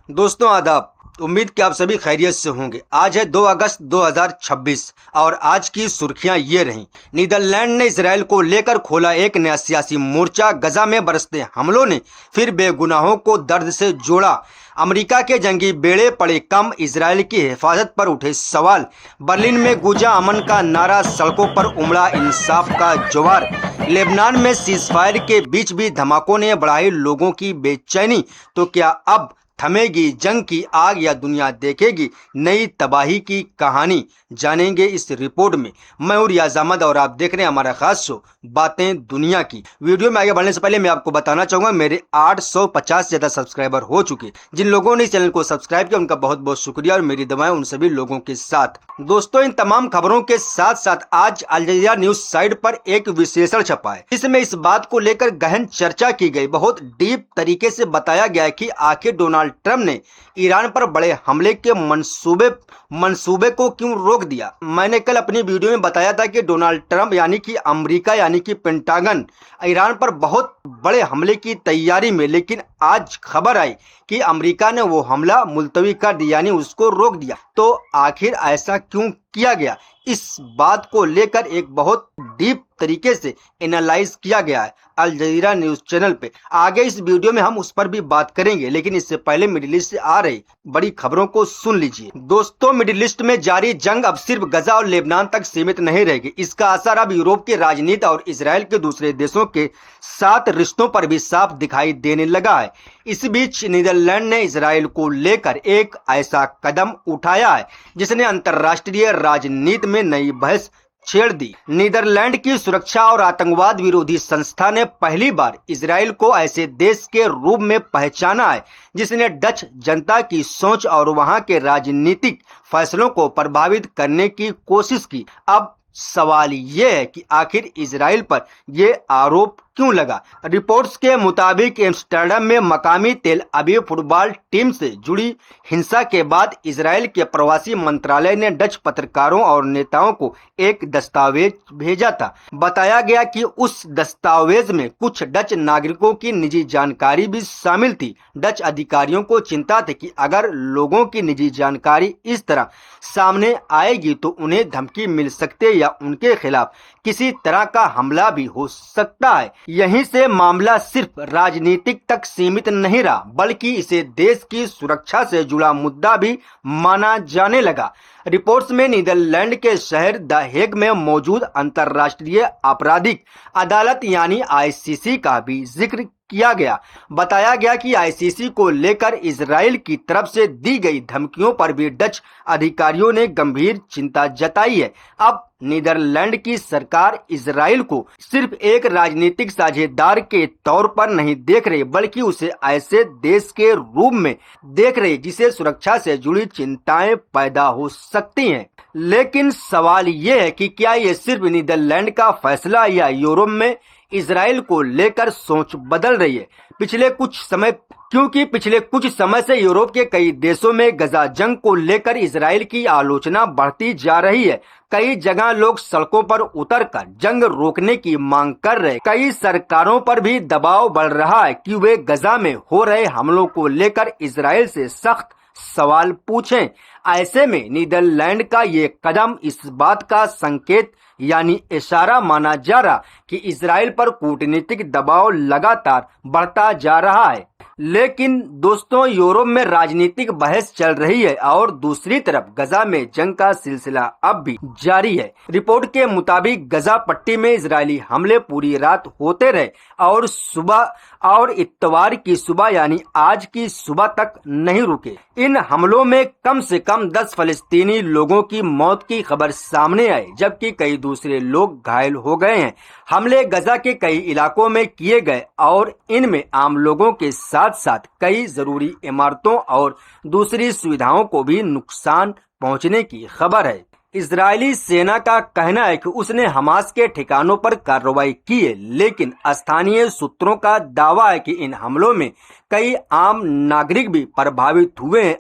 दोस्तों आदाब। उम्मीद कि आप सभी खैरियत से होंगे। आज है 2 अगस्त 2026 और आज की सुर्खियां ये रहीं। नीदरलैंड ने इसराइल को लेकर खोला एक नया सियासी मोर्चा। गजा में बरसते हमलों ने फिर बेगुनाहों को दर्द से जोड़ा। अमेरिका के जंगी बेड़े पड़े कम, इसराइल की हिफाजत पर उठे सवाल। बर्लिन में गूंजा अमन का नारा, सड़कों पर उमड़ा इंसाफ का ज्वार। लेबनान में सीजफायर के बीच भी धमाकों ने बढ़ाई लोगों की बेचैनी। तो क्या अब थमेगी जंग की आग या दुनिया देखेगी नई तबाही की कहानी? जानेंगे इस रिपोर्ट में। मैं हूं रियाज अहमद और आप देख रहे हैं हमारा खास शो बातें दुनिया की। वीडियो में आगे बढ़ने से पहले मैं आपको बताना चाहूंगा मेरे 850 से ज्यादा सब्सक्राइबर हो चुके। जिन लोगों ने इस चैनल को सब्सक्राइब किया उनका बहुत बहुत शुक्रिया और मेरी दुआएं उन सभी लोगों के साथ। दोस्तों, इन तमाम खबरों के साथ साथ आज अल जजीरा न्यूज साइट पर एक विश्लेषण छपा है। इसमें इस बात को लेकर गहन चर्चा की गई। बहुत डीप तरीके से बताया गया कि आखिर डोनाल्ड ट्रंप ने ईरान पर बड़े हमले के मंसूबे को क्यों रोक दिया। मैंने कल अपनी वीडियो में बताया था कि डोनाल्ड ट्रंप यानी कि अमेरिका यानी कि पेंटागन ईरान पर बहुत बड़े हमले की तैयारी में, लेकिन आज खबर आई कि अमेरिका ने वो हमला मुलतवी कर दिया यानी उसको रोक दिया। तो आखिर ऐसा क्यों किया गया, इस बात को लेकर एक बहुत डीप तरीके से एनालाइज किया गया है अल जजीरा न्यूज चैनल पे। आगे इस वीडियो में हम उस पर भी बात करेंगे, लेकिन इससे पहले मिडिल ईस्ट से आ रही बड़ी खबरों को सुन लीजिए। दोस्तों, मिडिल ईस्ट में जारी जंग अब सिर्फ गजा और लेबनान तक सीमित नहीं रहेगी। इसका असर अब यूरोप की राजनीति और इसराइल के दूसरे देशों के साथ रिश्तों पर भी साफ दिखाई देने लगा है। इस बीच नीदरलैंड ने इसराइल को लेकर एक ऐसा कदम उठाया है जिसने अंतर्राष्ट्रीय राजनीति में नई बहस छेड़ दी। नीदरलैंड की सुरक्षा और आतंकवाद विरोधी संस्था ने पहली बार इसराइल को ऐसे देश के रूप में पहचाना है जिसने डच जनता की सोच और वहां के राजनीतिक फैसलों को प्रभावित करने की कोशिश की। अब सवाल ये है कि आखिर इसराइल पर यह आरोप क्यों लगा। रिपोर्ट्स के मुताबिक एम्स्टर्डम में मकामी तेल अवीव फुटबॉल टीम से जुड़ी हिंसा के बाद इसराइल के प्रवासी मंत्रालय ने डच पत्रकारों और नेताओं को एक दस्तावेज भेजा था। बताया गया कि उस दस्तावेज में कुछ डच नागरिकों की निजी जानकारी भी शामिल थी। डच अधिकारियों को चिंता थी कि अगर लोगों की निजी जानकारी इस तरह सामने आएगी तो उन्हें धमकी मिल सकती है या उनके खिलाफ किसी तरह का हमला भी हो सकता है। यहीं से मामला सिर्फ राजनीतिक तक सीमित नहीं रहा, बल्कि इसे देश की सुरक्षा से जुड़ा मुद्दा भी माना जाने लगा। रिपोर्ट्स में नीदरलैंड के शहर द हेग में मौजूद अंतर्राष्ट्रीय आपराधिक अदालत यानी आईसीसी का भी जिक्र किया गया। बताया गया कि आईसीसी को लेकर इसराइल की तरफ से दी गई धमकियों पर भी डच अधिकारियों ने गंभीर चिंता जताई है। अब नीदरलैंड की सरकार इसराइल को सिर्फ एक राजनीतिक साझेदार के तौर पर नहीं देख रही, बल्कि उसे ऐसे देश के रूप में देख रही जिसे सुरक्षा से जुड़ी चिंताएं पैदा हो सकती हैं। लेकिन सवाल ये है कि क्या ये सिर्फ नीदरलैंड का फैसला या यूरोप में इसराइल को लेकर सोच बदल रही है। पिछले कुछ समय से यूरोप के कई देशों में गजा जंग को लेकर इसराइल की आलोचना बढ़ती जा रही है। कई जगह लोग सड़कों पर उतरकर जंग रोकने की मांग कर रहे। कई सरकारों पर भी दबाव बढ़ रहा है कि वे गजा में हो रहे हमलों को लेकर इसराइल से सख्त सवाल पूछें। ऐसे में नीदरलैंड का ये कदम इस बात का संकेत यानी इशारा माना जा रहा कि इसराइल पर कूटनीतिक दबाव लगातार बढ़ता जा रहा है। लेकिन दोस्तों, यूरोप में राजनीतिक बहस चल रही है और दूसरी तरफ गजा में जंग का सिलसिला अब भी जारी है। रिपोर्ट के मुताबिक गजा पट्टी में इजरायली हमले पूरी रात होते रहे और इत्तवार की सुबह यानी आज की सुबह तक नहीं रुके। इन हमलों में कम से कम 10 फलस्तीनी लोगों की मौत की खबर सामने आई, जबकि कई दूसरे लोग घायल हो गए हैं। हमले गजा के कई इलाकों में किए गए और इनमें आम लोगों के साथ साथ कई जरूरी इमारतों और दूसरी सुविधाओं को भी नुकसान पहुंचने की खबर है। इजरायली सेना का कहना है कि उसने हमास के ठिकानों पर कार्रवाई की है, लेकिन स्थानीय सूत्रों का दावा है कि इन हमलों में कई आम नागरिक भी प्रभावित हुए हैं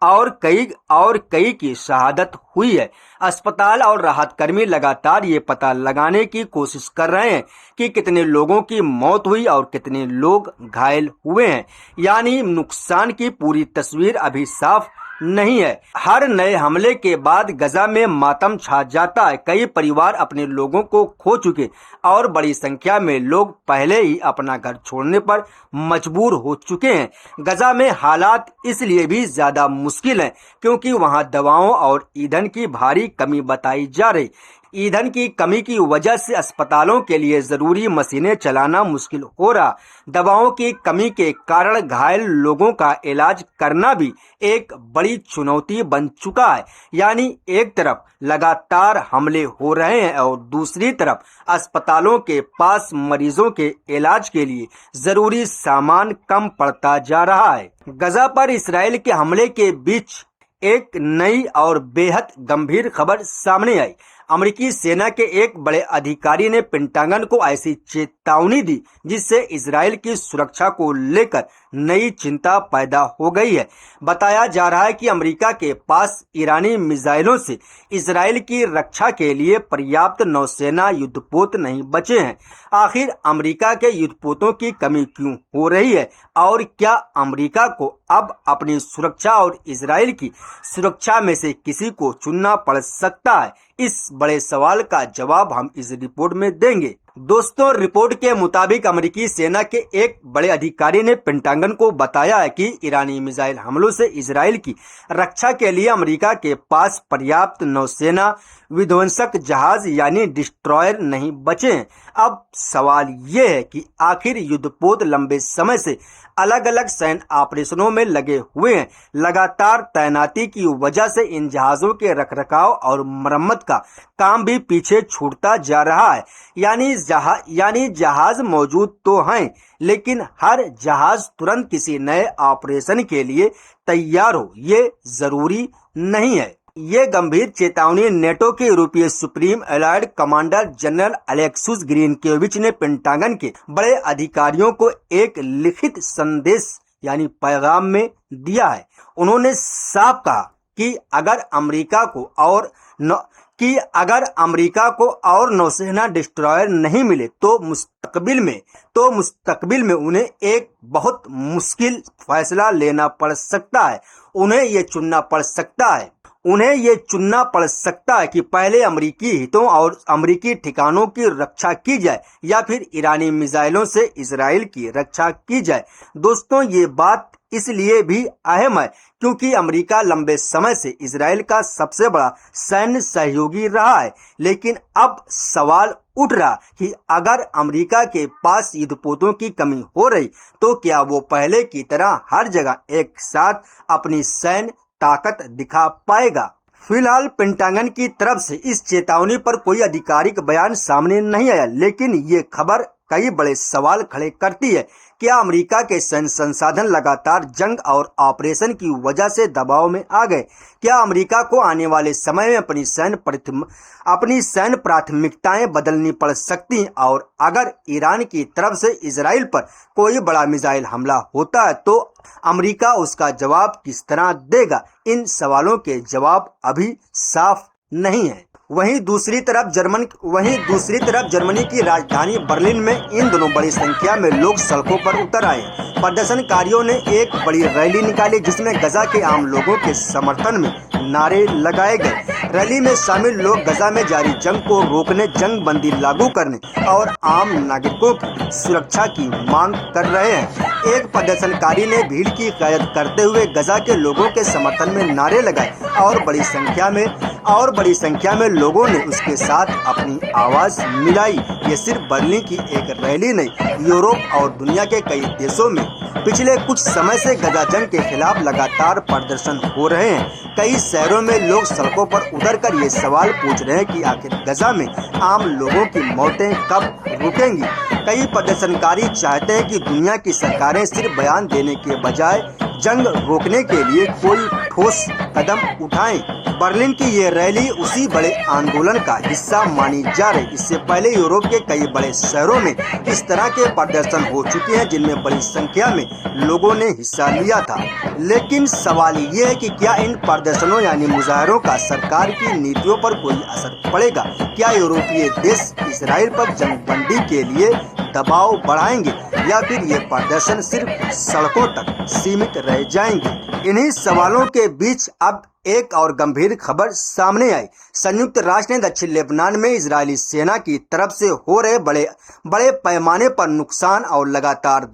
और कई की शहादत हुई है। अस्पताल और राहत कर्मी लगातार ये पता लगाने की कोशिश कर रहे हैं कि कितने लोगों की मौत हुई और कितने लोग घायल हुए हैं। यानी नुकसान की पूरी तस्वीर अभी साफ नहीं है। हर नए हमले के बाद गजा में मातम छा जाता है। कई परिवार अपने लोगों को खो चुके और बड़ी संख्या में लोग पहले ही अपना घर छोड़ने पर मजबूर हो चुके हैं। गजा में हालात इसलिए भी ज्यादा मुश्किल हैं क्योंकि वहां दवाओं और ईंधन की भारी कमी बताई जा रही। ईंधन की कमी की वजह से अस्पतालों के लिए जरूरी मशीनें चलाना मुश्किल हो रहा। दवाओं की कमी के कारण घायल लोगों का इलाज करना भी एक बड़ी चुनौती बन चुका है। यानी एक तरफ लगातार हमले हो रहे हैं और दूसरी तरफ अस्पतालों के पास मरीजों के इलाज के लिए जरूरी सामान कम पड़ता जा रहा है। गजा पर इसराइल के हमले के बीच एक नई और बेहद गंभीर खबर सामने आई। अमेरिकी सेना के एक बड़े अधिकारी ने पेंटागन को ऐसी चेतावनी दी जिससे इजराइल की सुरक्षा को लेकर नई चिंता पैदा हो गई है। बताया जा रहा है कि अमेरिका के पास ईरानी मिसाइलों से इजराइल की रक्षा के लिए पर्याप्त नौसेना युद्धपोत नहीं बचे हैं। आखिर अमेरिका के युद्धपोतों की कमी क्यों हो रही है और क्या अमेरिका को अब अपनी सुरक्षा और इजराइल की सुरक्षा में से किसी को चुनना पड़ सकता है? इस बड़े सवाल का जवाब हम इस रिपोर्ट में देंगे। दोस्तों, रिपोर्ट के मुताबिक अमेरिकी सेना के एक बड़े अधिकारी ने पेंटागन को बताया है कि ईरानी मिसाइल हमलों से इजराइल की रक्षा के लिए अमेरिका के पास पर्याप्त नौसेना विध्वंसक जहाज यानी डिस्ट्रॉयर नहीं बचे हैं। अब सवाल ये है कि आखिर युद्धपोत लंबे समय से अलग अलग सैन्य ऑपरेशनों में लगे हुए हैं। लगातार तैनाती की वजह से इन जहाजों के रखरखाव और मरम्मत का काम भी पीछे छूटता जा रहा है। यानी जहाज मौजूद तो हैं, लेकिन हर जहाज तुरंत किसी नए ऑपरेशन के लिए तैयार हो ये जरूरी नहीं है। ये गंभीर चेतावनी नेटो के यूरोपीय supreme allied commander general Alexus Grynkewich ने पेंटागन के बड़े अधिकारियों को एक लिखित संदेश यानी पैगाम में दिया है। उन्होंने साफ कहा कि अगर अमेरिका को और नौसेना डिस्ट्रॉयर नहीं मिले तो मुस्तकबिल में उन्हें एक बहुत मुश्किल फैसला लेना पड़ सकता है। उन्हें ये चुनना पड़ सकता है कि पहले अमेरिकी हितों और अमेरिकी ठिकानों की रक्षा की जाए या फिर ईरानी मिसाइलों से इजराइल की रक्षा की जाए। दोस्तों, ये बात इसलिए भी अहम है क्योंकि अमेरिका लंबे समय से इजराइल का सबसे बड़ा सैन्य सहयोगी रहा है। लेकिन अब सवाल उठ रहा कि अगर अमेरिका के पास युद्धपोतों की कमी हो रही तो क्या वो पहले की तरह हर जगह एक साथ अपनी सैन्य ताकत दिखा पाएगा? फिलहाल पेंटागन की तरफ से इस चेतावनी पर कोई आधिकारिक बयान सामने नहीं आया, लेकिन ये खबर कई बड़े सवाल खड़े करती है। क्या अमेरिका के सैन्य संसाधन लगातार जंग और ऑपरेशन की वजह से दबाव में आ गए? क्या अमेरिका को आने वाले समय में अपनी सैन्य प्राथमिकताएं बदलनी पड़ सकती हैं? और अगर ईरान की तरफ से इजराइल पर कोई बड़ा मिसाइल हमला होता है तो अमेरिका उसका जवाब किस तरह देगा? इन सवालों के जवाब अभी साफ नहीं है। वहीं दूसरी तरफ जर्मनी की राजधानी बर्लिन में इन दोनों बड़ी संख्या में लोग सड़कों पर उतर आए। प्रदर्शनकारियों ने एक बड़ी रैली निकाली जिसमें गजा के आम लोगों के समर्थन में नारे लगाए गए। रैली में शामिल लोग गजा में जारी जंग को रोकने, जंग बंदी लागू करने और आम नागरिकों की सुरक्षा की मांग कर रहे हैं। एक प्रदर्शनकारी ने भीड़ की क़यादत करते हुए गजा के लोगों के समर्थन में नारे लगाए और बड़ी संख्या में लोगों ने उसके साथ अपनी आवाज मिलाई। ये सिर्फ बर्लिन की एक रैली नहीं, यूरोप और दुनिया के कई देशों में पिछले कुछ समय से गजा जंग के खिलाफ लगातार प्रदर्शन हो रहे हैं। कई शहरों में लोग सड़कों पर उतरकर ये सवाल पूछ रहे हैं कि आखिर गजा में आम लोगों की मौतें कब रुकेंगी। कई प्रदर्शनकारी चाहते हैं कि दुनिया की सरकारें सिर्फ बयान देने के बजाय जंग रोकने के लिए कोई ठोस कदम उठाएं। बर्लिन की ये रैली उसी बड़े आंदोलन का हिस्सा मानी जा रही। इससे पहले यूरोप के कई बड़े शहरों में इस तरह के प्रदर्शन हो चुके हैं जिनमें बड़ी संख्या में लोगों ने हिस्सा लिया था। लेकिन सवाल ये है कि क्या इन प्रदर्शनों यानी मुजाहरों का सरकार की नीतियों पर कोई असर पड़ेगा? क्या यूरोपीय देश इसराइल पर जंगबंदी के लिए दबाव बढ़ाएंगे या फिर ये प्रदर्शन सिर्फ सड़कों तक सीमित रह जाएंगे? इन्हीं सवालों के बीच अब एक और गंभीर खबर सामने आई। संयुक्त राष्ट्र ने दक्षिण लेबनान में इजरायली सेना की तरफ से हो रहे बड़े पैमाने पर नुकसान और लगातार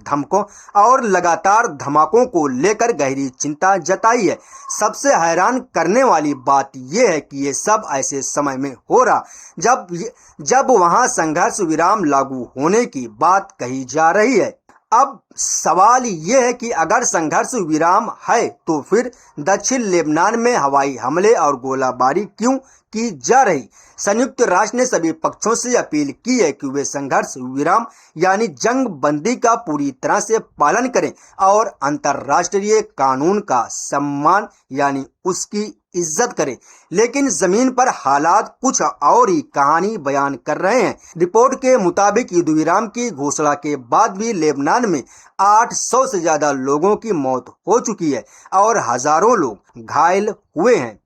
धमाकों को लेकर गहरी चिंता जताई है। सबसे हैरान करने वाली बात यह है कि ये सब ऐसे समय में हो रहा जब वहां संघर्ष विराम लागू होने की बात कही जा रही है। अब सवाल ये है कि अगर संघर्ष विराम है तो फिर दक्षिण लेबनान में हवाई हमले और गोलाबारी क्यों की जा रही? संयुक्त राष्ट्र ने सभी पक्षों से अपील की है कि वे संघर्ष विराम यानी जंग बंदी का पूरी तरह से पालन करें और अंतर्राष्ट्रीय कानून का सम्मान यानी उसकी इज्जत करें। लेकिन जमीन पर हालात कुछ और ही कहानी बयान कर रहे हैं। रिपोर्ट के मुताबिक युद्ध विराम की घोषणा के बाद भी लेबनान में 800 से ज्यादा लोगों की मौत हो चुकी है और हजारों लोग घायल हुए हैं।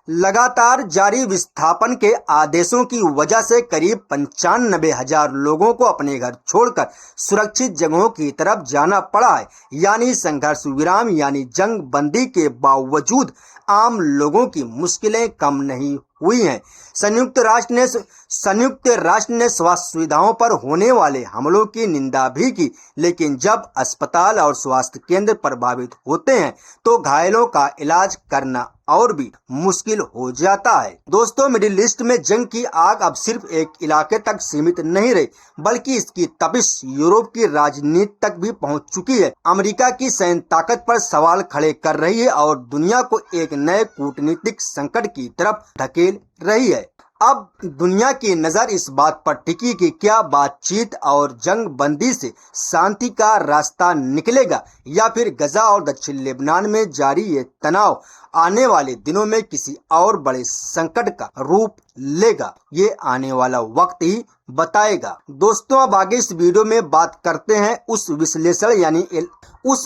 लगातार जारी विस्थापन के आदेशों की वजह से करीब 95,000 लोगों को अपने घर छोड़कर सुरक्षित जगहों की तरफ जाना पड़ा है। यानी संघर्ष विराम यानी जंग बंदी के बावजूद आम लोगों की मुश्किलें कम नहीं हुई हैं। संयुक्त राष्ट्र ने स्वास्थ्य सुविधाओं पर होने वाले हमलों की निंदा भी की, लेकिन जब अस्पताल और स्वास्थ्य केंद्र प्रभावित होते हैं तो घायलों का इलाज करना और भी मुश्किल हो जाता है। दोस्तों, मिडिल ईस्ट में जंग की आग अब सिर्फ एक इलाके तक सीमित नहीं रही, बल्कि इसकी तपिश यूरोप की राजनीति तक भी पहुंच चुकी है। अमेरिका की सैन्य ताकत पर सवाल खड़े कर रही है और दुनिया को एक नए कूटनीतिक संकट की तरफ धकेल रही है। अब दुनिया की नजर इस बात पर टिकी कि क्या बातचीत और जंग बंदी से शांति का रास्ता निकलेगा या फिर गजा और दक्षिण लेबनान में जारी ये तनाव आने वाले दिनों में किसी और बड़े संकट का रूप लेगा। ये आने वाला वक्त ही बताएगा। दोस्तों, अब आगे इस वीडियो में बात करते हैं उस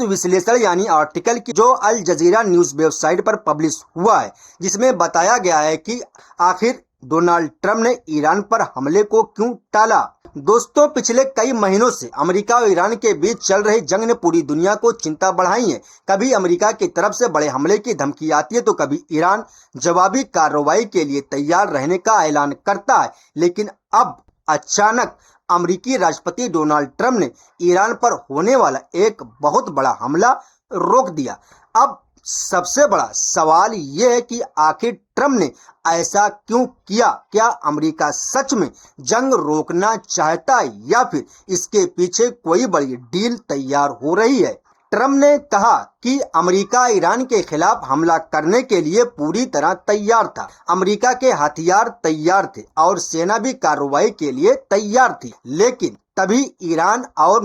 विश्लेषण यानी आर्टिकल की जो अल जजीरा न्यूज वेबसाइट पर पब्लिश हुआ है, जिसमें बताया गया है कि आखिर डोनाल्ड ट्रंप ने ईरान पर हमले को क्यों टाला। दोस्तों, पिछले कई महीनों से अमेरिका और ईरान के बीच चल रही जंग ने पूरी दुनिया को चिंता बढ़ाई है। कभी अमेरिका की तरफ से बड़े हमले की धमकी आती है तो कभी ईरान जवाबी कार्रवाई के लिए तैयार रहने का ऐलान करता है। लेकिन अब अचानक अमेरिकी राष्ट्रपति डोनाल्ड ट्रंप ने ईरान पर होने वाला एक बहुत बड़ा हमला रोक दिया। अब सबसे बड़ा सवाल यह है कि आखिर ट्रंप ने ऐसा क्यों किया? क्या अमेरिका सच में जंग रोकना चाहता है या फिर इसके पीछे कोई बड़ी डील तैयार हो रही है? ट्रंप ने कहा कि अमेरिका ईरान के खिलाफ हमला करने के लिए पूरी तरह तैयार था। अमेरिका के हथियार तैयार थे और सेना भी कार्रवाई के लिए तैयार थी। लेकिन तभी ईरान और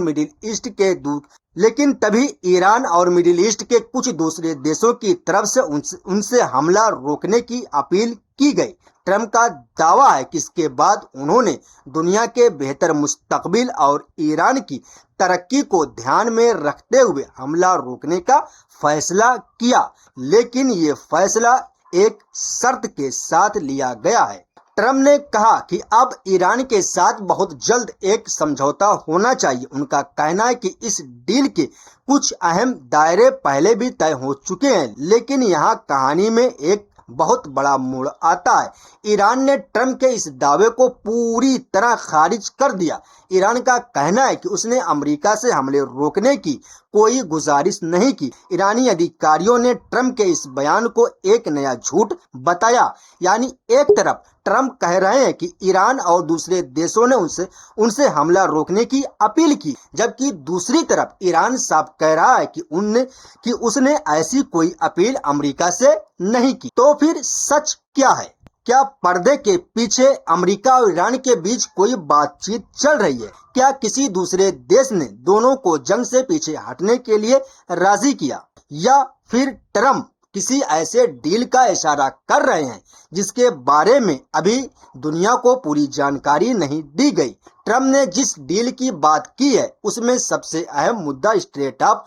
मिडिल ईस्ट के कुछ दूसरे देशों की तरफ से उनसे हमला रोकने की अपील की गई। ट्रंप का दावा है कि इसके बाद उन्होंने दुनिया के बेहतर मुस्तकबिल और ईरान की तरक्की को ध्यान में रखते हुए हमला रोकने का फैसला किया। लेकिन ये फैसला एक शर्त के साथ लिया गया है। ट्रंप ने कहा कि अब ईरान के साथ बहुत जल्द एक समझौता होना चाहिए। उनका कहना है कि इस डील के कुछ अहम दायरे पहले भी तय हो चुके हैं, लेकिन यहाँ कहानी में एक बहुत बड़ा मोड़ आता है। ईरान ने ट्रंप के इस दावे को पूरी तरह खारिज कर दिया। ईरान का कहना है कि उसने अमेरिका से हमले रोकने की कोई गुजारिश नहीं की। ईरानी अधिकारियों ने ट्रंप के इस बयान को एक नया झूठ बताया। यानी एक तरफ ट्रंप कह रहे हैं कि ईरान और दूसरे देशों ने उनसे हमला रोकने की अपील की, जबकि दूसरी तरफ ईरान साफ कह रहा है कि उसने ऐसी कोई अपील अमेरिका से नहीं की। तो फिर सच क्या है? क्या पर्दे के पीछे अमेरिका और ईरान के बीच कोई बातचीत चल रही है? क्या किसी दूसरे देश ने दोनों को जंग से पीछे हटने के लिए राजी किया, या फिर ट्रम्प किसी ऐसे डील का इशारा कर रहे हैं जिसके बारे में अभी दुनिया को पूरी जानकारी नहीं दी गई? ट्रम्प ने जिस डील की बात की है उसमें सबसे अहम मुद्दा स्ट्रेट ऑफ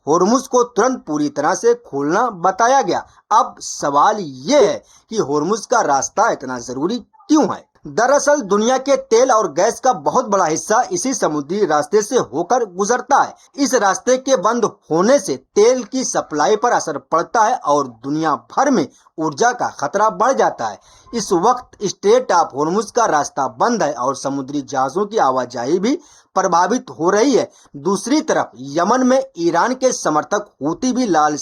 होर्मुज को तुरंत पूरी तरह से खोलना बताया गया। अब सवाल ये है कि होर्मुज का रास्ता इतना जरूरी क्यों है? दरअसल दुनिया के तेल और गैस का बहुत बड़ा हिस्सा इसी समुद्री रास्ते से होकर गुजरता है। इस रास्ते के बंद होने से तेल की सप्लाई पर असर पड़ता है और दुनिया भर में ऊर्जा का खतरा बढ़ जाता है। इस वक्त स्ट्रेट ऑफ होर्मुज का रास्ता बंद है और समुद्री जहाजों की आवाजाही भी प्रभावित हो रही है। दूसरी तरफ यमन में ईरान के समर्थक हूती भी लाल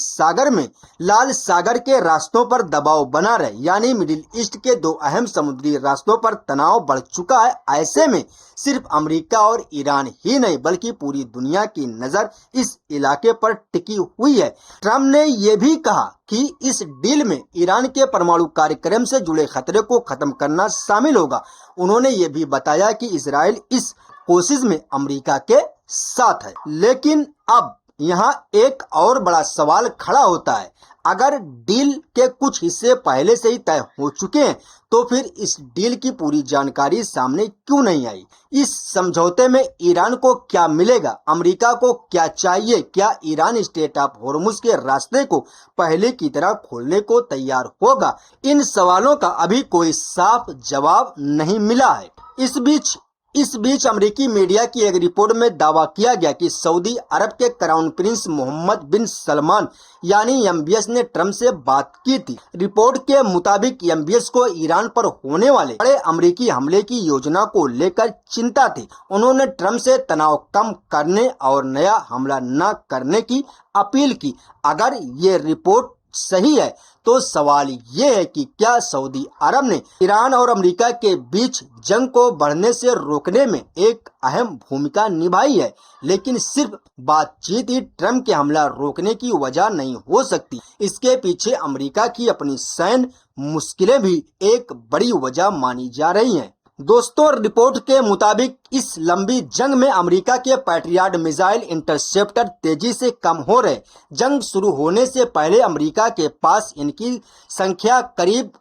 सागर के रास्तों पर दबाव बना रहे, यानी मिडिल ईस्ट के दो अहम समुद्री रास्तों पर तनाव बढ़ चुका है। ऐसे में सिर्फ अमेरिका और ईरान ही नहीं बल्कि पूरी दुनिया की नजर इस इलाके पर टिकी हुई है। ट्रम्प ने यह भी कहा कि इस डील में ईरान के परमाणु कार्यक्रम से जुड़े खतरे को खत्म करना शामिल होगा। उन्होंने ये भी बताया कि इजराइल इस कोशिश में अमेरिका के साथ है। लेकिन अब यहाँ एक और बड़ा सवाल खड़ा होता है, अगर डील के कुछ हिस्से पहले से ही तय हो चुके हैं तो फिर इस डील की पूरी जानकारी सामने क्यों नहीं आई? इस समझौते में ईरान को क्या मिलेगा? अमेरिका को क्या चाहिए? क्या ईरान स्ट्रेट ऑफ होर्मुज के रास्ते को पहले की तरह खोलने को तैयार होगा? इन सवालों का अभी कोई साफ जवाब नहीं मिला है। इस बीच अमेरिकी मीडिया की एक रिपोर्ट में दावा किया गया कि सऊदी अरब के क्राउन प्रिंस मोहम्मद बिन सलमान यानी MBS ने ट्रम्प से बात की थी। रिपोर्ट के मुताबिक MBS को ईरान पर होने वाले बड़े अमेरिकी हमले की योजना को लेकर चिंता थी। उन्होंने ट्रम्प से तनाव कम करने और नया हमला न करने की अपील की। अगर ये रिपोर्ट सही है तो सवाल ये है कि क्या सऊदी अरब ने ईरान और अमेरिका के बीच जंग को बढ़ने से रोकने में एक अहम भूमिका निभाई है। लेकिन सिर्फ बातचीत ही ट्रम्प के हमला रोकने की वजह नहीं हो सकती। इसके पीछे अमेरिका की अपनी सैन्य मुश्किलें भी एक बड़ी वजह मानी जा रही हैं। दोस्तों, रिपोर्ट के मुताबिक इस लंबी जंग में अमेरिका के पैट्रियट मिसाइल इंटरसेप्टर तेजी से कम हो रहे। जंग शुरू होने से पहले अमेरिका के पास इनकी संख्या करीब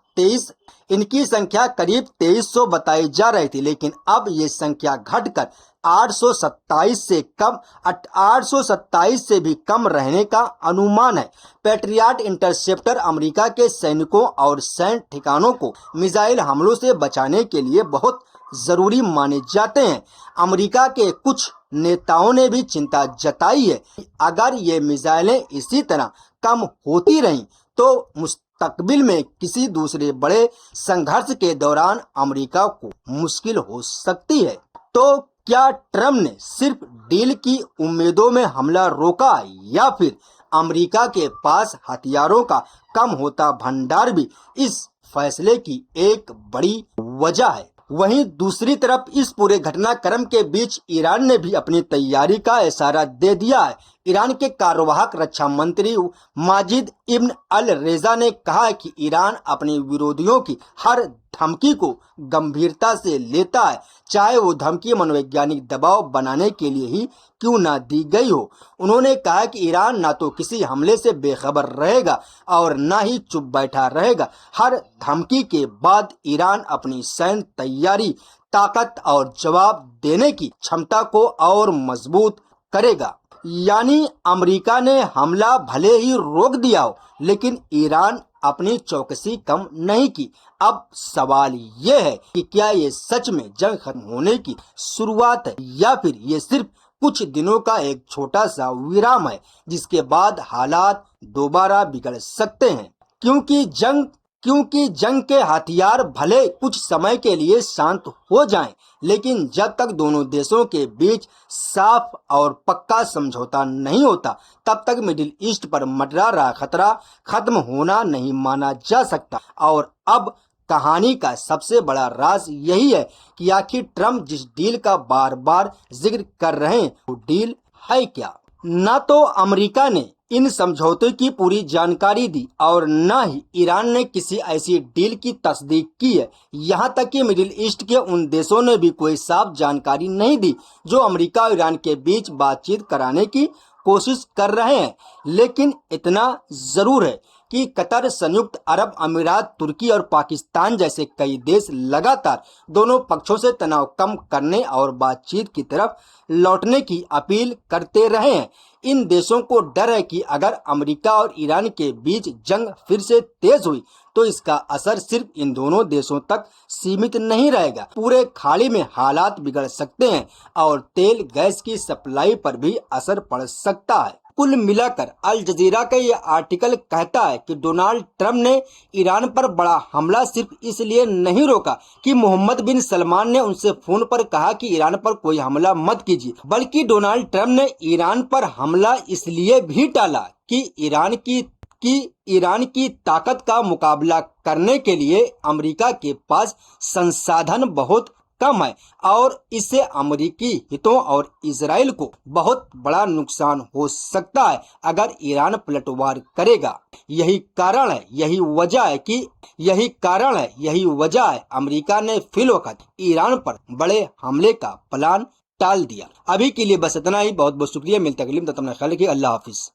2300 बताई जा रही थी, लेकिन अब ये संख्या घटकर 827 से भी कम रहने का अनुमान है। पैट्रियट इंटरसेप्टर अमेरिका के सैनिकों और सैन्य ठिकानों को मिसाइल हमलों से बचाने के लिए बहुत जरूरी माने जाते हैं। अमेरिका के कुछ नेताओं ने भी चिंता जताई है कि अगर ये मिसाइलें इसी तरह कम होती रहीं तो मुस्तकबिल में किसी दूसरे बड़े संघर्ष के दौरान अमेरिका को मुश्किल हो सकती है। तो क्या ट्रम्प ने सिर्फ डील की उम्मीदों में हमला रोका, या फिर अमेरिका के पास हथियारों का कम होता भंडार भी इस फैसले की एक बड़ी वजह है? वहीं दूसरी तरफ इस पूरे घटनाक्रम के बीच ईरान ने भी अपनी तैयारी का इशारा दे दिया है। ईरान के कार्यवाहक रक्षा मंत्री माजिद इब्न अल रेजा ने कहा है कि ईरान अपने विरोधियों की हर धमकी को गंभीरता से लेता है, चाहे वो धमकी मनोवैज्ञानिक दबाव बनाने के लिए ही क्यों ना दी गई हो। उन्होंने कहा कि ईरान ना तो किसी हमले से बेखबर रहेगा और ना ही चुप बैठा रहेगा। हर धमकी के बाद ईरान अपनी सैन्य तैयारी, ताकत और जवाब देने की क्षमता को और मजबूत करेगा। यानी अमेरिका ने हमला भले ही रोक दिया हो, लेकिन ईरान अपनी चौकसी कम नहीं की। अब सवाल ये है कि क्या ये सच में जंग खत्म होने की शुरुआत है, या फिर ये सिर्फ कुछ दिनों का एक छोटा सा विराम है जिसके बाद हालात दोबारा बिगड़ सकते हैं। क्योंकि जंग के हथियार भले कुछ समय के लिए शांत हो जाएं, लेकिन जब तक दोनों देशों के बीच साफ और पक्का समझौता नहीं होता, तब तक मिडिल ईस्ट पर मंडरा रहा खतरा खत्म होना नहीं माना जा सकता। और अब कहानी का सबसे बड़ा राज यही है कि आखिर ट्रम्प जिस डील का बार बार जिक्र कर रहे हैं वो डील है क्या? ना तो अमेरिका ने इन समझौते की पूरी जानकारी दी और न ही ईरान ने किसी ऐसी डील की तस्दीक की है। यहाँ तक कि मिडिल ईस्ट के उन देशों ने भी कोई साफ जानकारी नहीं दी जो अमेरिका और ईरान के बीच बातचीत कराने की कोशिश कर रहे हैं। लेकिन इतना जरूर है कि कतर, संयुक्त अरब अमीरात, तुर्की और पाकिस्तान जैसे कई देश लगातार दोनों पक्षों से तनाव कम करने और बातचीत की तरफ लौटने की अपील करते रहे हैं। इन देशों को डर है कि अगर अमेरिका और ईरान के बीच जंग फिर से तेज हुई तो इसका असर सिर्फ इन दोनों देशों तक सीमित नहीं रहेगा, पूरे खाड़ी में हालात बिगड़ सकते हैं और तेल गैस की सप्लाई पर भी असर पड़ सकता है। कुल मिलाकर अल जजीरा का यह आर्टिकल कहता है कि डोनाल्ड ट्रंप ने ईरान पर बड़ा हमला सिर्फ इसलिए नहीं रोका कि मोहम्मद बिन सलमान ने उनसे फोन पर कहा कि ईरान पर कोई हमला मत कीजिए, बल्कि डोनाल्ड ट्रंप ने ईरान पर हमला इसलिए भी टाला कि ईरान की ताकत का मुकाबला करने के लिए अमेरिका के पास संसाधन बहुत कम है और इससे अमेरिकी हितों और इजराइल को बहुत बड़ा नुकसान हो सकता है अगर ईरान पलटवार करेगा। यही कारण है, यही वजह है अमेरिका ने फिलवक्त ईरान पर बड़े हमले का प्लान टाल दिया। अभी के लिए बस इतना ही। बहुत बहुत शुक्रिया। मिलते हैं अगली में, तब तक अपना ख्याल रखिए। अल्लाह हाफिज।